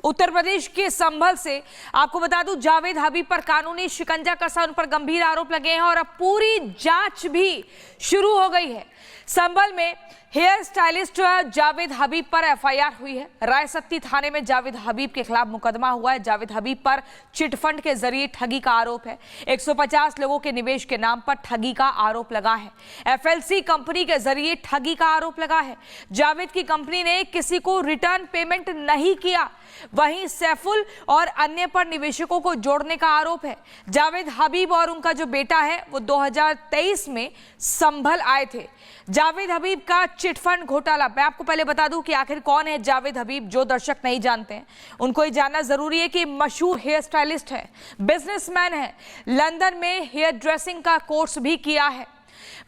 उत्तर प्रदेश के संभल से आपको बता दूं, जावेद हबीब पर कानूनी शिकंजा कसा, उन पर गंभीर आरोप लगे हैं और अब पूरी जांच भी शुरू हो गई है। संभल में हेयर स्टाइलिस्ट जावेद हबीब पर एफआईआर हुई है। रायसत्ती थाने में जावेद हबीब के खिलाफ मुकदमा हुआ है। जावेद हबीब पर चिटफंड के जरिए ठगी का आरोप है। 150 लोगों के निवेश के नाम पर ठगी का आरोप लगा है। एफएलसी कंपनी के जरिए ठगी का आरोप लगा है। जावेद की कंपनी ने किसी को रिटर्न पेमेंट नहीं किया। वहीं सैफुल और अन्य पर निवेशकों को जोड़ने का आरोप है। जावेद हबीब और उनका जो बेटा है वो 2023 में संभल आए थे। जावेद हबीब का चिटफंड घोटाला, मैं आपको पहले बता दूं कि आखिर कौन है जावेद हबीब। जो दर्शक नहीं जानते हैं उनको ये जानना जरूरी है कि मशहूर हेयर स्टाइलिस्ट है, बिजनेसमैन है, लंदन में हेयर ड्रेसिंग का कोर्स भी किया है,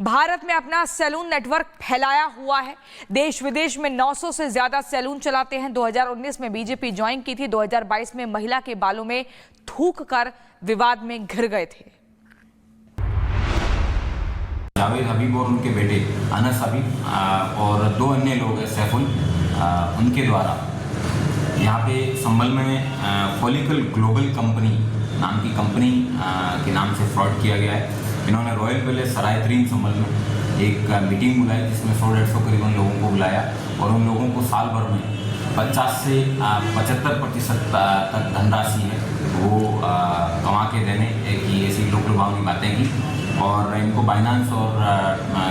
भारत में अपना सैलून नेटवर्क फैलाया हुआ है, देश विदेश में 900 से ज्यादा सैलून चलाते हैं। 2019 में बीजेपी ज्वाइन की थी। 2022 में महिला के बालों में थूक कर विवाद में घिर गए थे। जावेद हबीब और उनके बेटे अनस हबीब और 2 अन्य लोग हैं सैफुल, उनके द्वारा यहाँ पे संभल में फॉलिकल ग्लोबल कंपनी नाम की कंपनी के नाम से फ्रॉड किया गया है। इन्होंने रॉयल पैलेस सराय 3 संभल में एक मीटिंग बुलाई जिसमें 100-150 करीबन लोगों को बुलाया और उन लोगों को साल भर में 50 से 75% तक धनराशि है वो कमा के देने की ऐसी लोक लुभावनी बातें की और इनको बाइनेंस और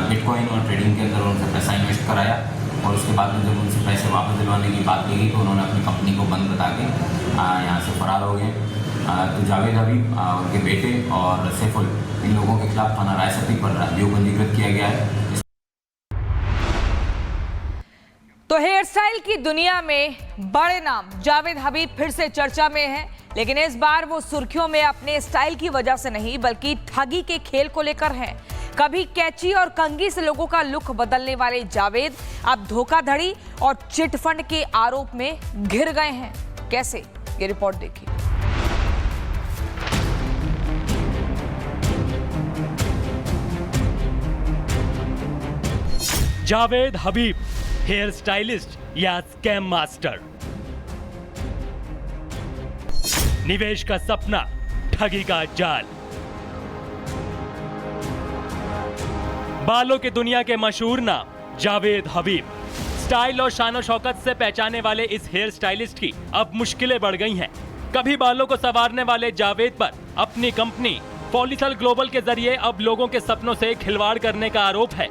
बिटकॉइन और ट्रेडिंग के अंदर उनसे पैसा इन्वेस्ट कराया और उसके बाद में जब उनसे पैसे वापस दिलवाने की बात की गई तो उन्होंने अपनी कंपनी को बंद बता के यहाँ से फरार हो गए। तो जावेद हबीब, उनके बेटे और सैफुल, इन लोगों के खिलाफ थाना रायसत्ती पर अभियोग पंजीकृत किया गया है। तो हेयर स्टाइल की दुनिया में बड़े नाम जावेद हबीब फिर से चर्चा में हैं, लेकिन इस बार वो सुर्खियों में अपने स्टाइल की वजह से नहीं बल्कि ठगी के खेल को लेकर हैं। कभी कैची और कंघी से लोगों का लुक बदलने वाले जावेद अब धोखाधड़ी और चिटफंड के आरोप में घिर गए हैं। कैसे, ये रिपोर्ट देखिए। जावेद हबीब, हेयर स्टाइलिस्ट या स्कैम मास्टर। निवेश का सपना, ठगी का जाल। बालों की दुनिया के मशहूर नाम जावेद हबीब। स्टाइल और शान शौकत से पहचाने वाले इस हेयर स्टाइलिस्ट की अब मुश्किलें बढ़ गई हैं। कभी बालों को संवारने वाले जावेद पर अपनी कंपनी फॉलिकल ग्लोबल के जरिए अब लोगों के सपनों से खिलवाड़ करने का आरोप है।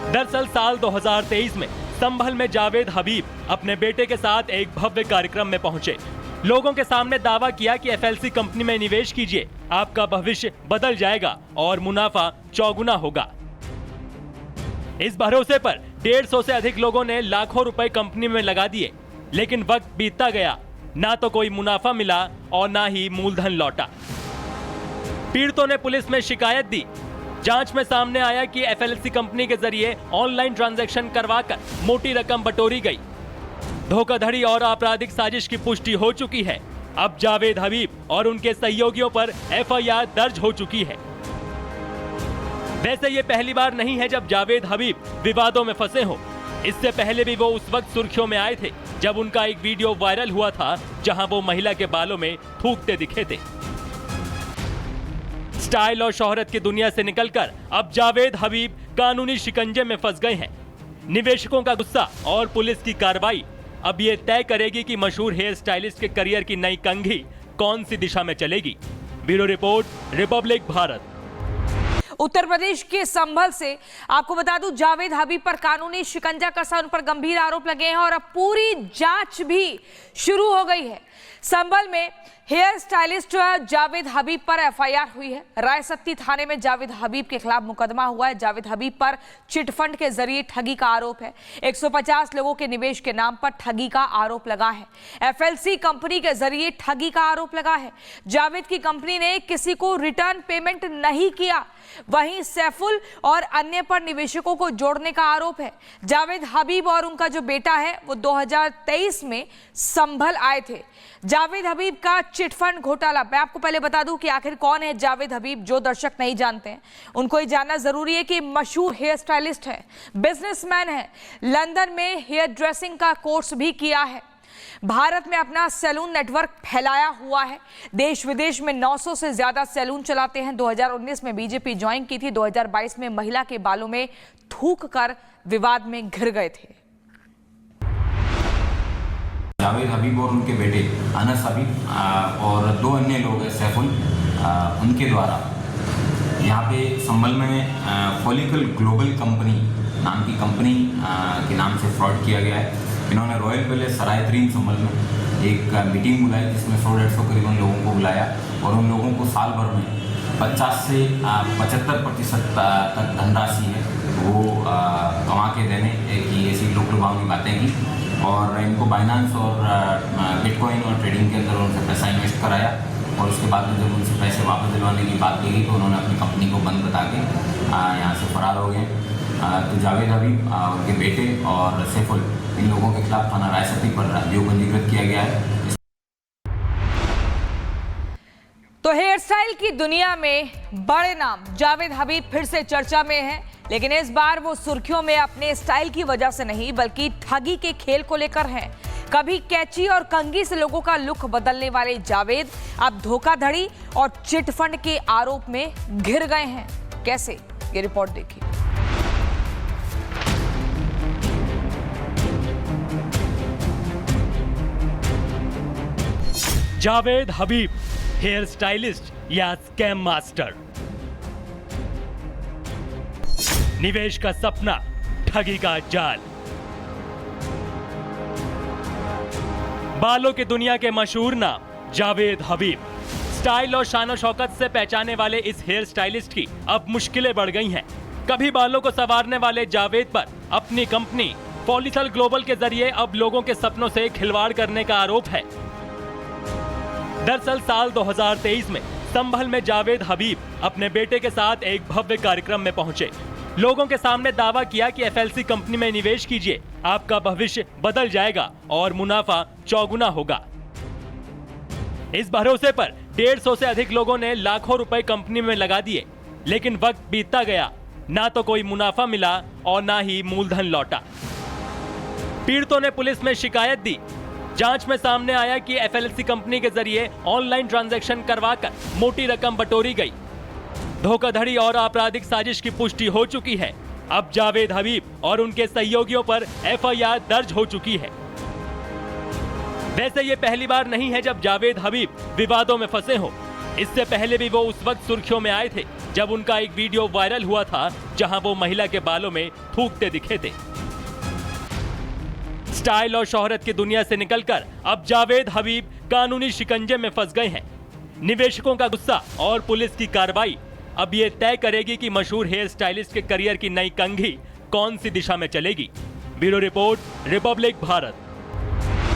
दरअसल साल 2023 में संभल में जावेद हबीब अपने बेटे के साथ एक भव्य कार्यक्रम में पहुंचे। लोगों के सामने दावा किया कि एफएलसी कंपनी में निवेश कीजिए, आपका भविष्य बदल जाएगा और मुनाफा चौगुना होगा। इस भरोसे पर 150 से अधिक लोगों ने लाखों रुपए कंपनी में लगा दिए, लेकिन वक्त बीतता गया, ना तो कोई मुनाफा मिला और ना ही मूलधन लौटा। पीड़ितों ने पुलिस में शिकायत दी। जांच में सामने आया कि एफएलसी कंपनी के जरिए ऑनलाइन ट्रांजैक्शन करवाकर मोटी रकम बटोरी गई। धोखाधड़ी और आपराधिक साजिश की पुष्टि हो चुकी है। अब जावेद हबीब और उनके सहयोगियों पर एफआईआर दर्ज हो चुकी है। वैसे ये पहली बार नहीं है जब जावेद हबीब विवादों में फंसे हो। इससे पहले भी वो उस वक्त सुर्खियों में आए थे जब उनका एक वीडियो वायरल हुआ था जहां वो महिला के बालों में थूकते दिखे थे। स्टाइल और शोहरत की दुनिया से निकलकर अब जावेद हबीब कानूनी शिकंजे में फंस गए हैं। निवेशकों का गुस्सा और पुलिस की कार्रवाई अब ये तय करेगी कि मशहूर हेयर स्टाइलिस्ट के करियर की नई कंघी कौन सी दिशा में चलेगी। Bureau report, Republic Bharat. Uttar Pradesh के संभल से आपको बता दूं, जावेद हबीब पर कानूनी शिकंजा कसा, उन पर गंभीर आरोप लगे हैं और अब पूरी जांच भी शुरू हो गई है। संभल में हेयर स्टाइलिस्ट जावेद हबीब पर एफआईआर हुई है। रायसत्ती थाने में जावेद हबीब के खिलाफ मुकदमा हुआ है। जावेद हबीब पर चिटफंड के जरिए ठगी का आरोप है। 150 लोगों के निवेश के नाम पर ठगी का आरोप लगा है। एफएलसी कंपनी के जरिए ठगी का आरोप लगा है। जावेद की कंपनी ने किसी को रिटर्न पेमेंट नहीं किया। वहीं सैफुल और अन्य पर निवेशकों को जोड़ने का आरोप है। जावेद हबीब और उनका जो बेटा है वो 2023 में संभल आए थे। जावेद हबीब का चिटफंड घोटाला, मैं आपको पहले बता दूं कि आखिर कौन है जावेद हबीब। जो दर्शक नहीं जानते हैं उनको ये जानना जरूरी है कि मशहूर हेयर स्टाइलिस्ट है, बिजनेसमैन है, लंदन में हेयर ड्रेसिंग का कोर्स भी किया है, भारत में अपना सैलून नेटवर्क फैलाया हुआ है। देश विदेश में 900 से ज्यादा सैलून चलाते हैं। 2019 में बीजेपी ज्वाइन की थी। 2022 में महिला के बालों में थूक कर विवाद में घिर गए थे। जावेद हबीब और उनके बेटे अनस हबीब और 2 अन्य लोग हैं सैफुल, उनके द्वारा यहाँ पे संभल में फॉलिकल ग्लोबल कंपनी नाम की कंपनी के नाम से फ्रॉड किया गया है। इन्होंने रॉयल पैलेस सराय 3 संभल में एक मीटिंग बुलाई जिसमें 100-150 करीबन लोगों को बुलाया और उन लोगों को साल भर में 50 से 75% तक धनराशि है वो कमा के देने की ऐसी लोक लुभावनी बातें की और इनको बाइनेंस और बिटकॉइन और ट्रेडिंग के अंदर उनसे पैसा इन्वेस्ट कराया और उसके बाद में जब उनसे पैसे वापस दिलवाने की बात की गई तो उन्होंने अपनी कंपनी को बंद बता के यहाँ से फरार हो गए। तो जावेद हबीब, उनके बेटे और सैफुल, इन लोगों के खिलाफ थाना रायसती पर अभियोग पंजीकृत किया गया है। तो हेयर स्टाइल की दुनिया में बड़े नाम जावेद हबीब फिर से चर्चा में हैं, लेकिन इस बार वो सुर्खियों में अपने स्टाइल की वजह से नहीं बल्कि ठगी के खेल को लेकर हैं। कभी कैची और कंघी से लोगों का लुक बदलने वाले जावेद अब धोखाधड़ी और चिटफंड के आरोप में घिर गए हैं। कैसे, ये रिपोर्ट देखिए। जावेद हबीब, हेयर स्टाइलिस्ट या स्कैम मास्टर। निवेश का सपना, ठगी का जाल। बालों की दुनिया के मशहूर नाम जावेद हबीब। स्टाइल और शान शौकत से पहचाने वाले इस हेयर स्टाइलिस्ट की अब मुश्किलें बढ़ गई हैं। कभी बालों को संवारने वाले जावेद पर अपनी कंपनी फॉलिकल ग्लोबल के जरिए अब लोगों के सपनों से खिलवाड़ करने का आरोप है। दरअसल साल 2023 में संभल में जावेद हबीब अपने बेटे के साथ एक भव्य कार्यक्रम में पहुंचे। लोगों के सामने दावा किया कि एफएलसी कंपनी में निवेश कीजिए, आपका भविष्य बदल जाएगा और मुनाफा चौगुना होगा। इस भरोसे पर 150 से अधिक लोगों ने लाखों रुपए कंपनी में लगा दिए, लेकिन वक्त बीतता गया, ना तो कोई मुनाफा मिला और ना ही मूलधन लौटा। पीड़ितों ने पुलिस में शिकायत दी। जांच में सामने आया कि एफएलसी कंपनी के जरिए ऑनलाइन ट्रांजैक्शन करवाकर मोटी रकम बटोरी गई। धोखाधड़ी और आपराधिक साजिश की पुष्टि हो चुकी है। अब जावेद हबीब और उनके सहयोगियों पर एफआईआर दर्ज हो चुकी है। वैसे ये पहली बार नहीं है जब जावेद हबीब विवादों में फंसे हो। इससे पहले भी वो उस वक्त सुर्खियों में आए थे जब उनका एक वीडियो वायरल हुआ था जहां वो महिला के बालों में थूकते दिखे थे। स्टाइल और शोहरत की दुनिया से निकलकर अब जावेद हबीब कानूनी शिकंजे में फंस गए हैं। निवेशकों का गुस्सा और पुलिस की कार्रवाई अब ये तय करेगी कि मशहूर हेयर स्टाइलिस्ट के करियर की नई कंघी कौन सी दिशा में चलेगी। Bureau report, Republic Bharat.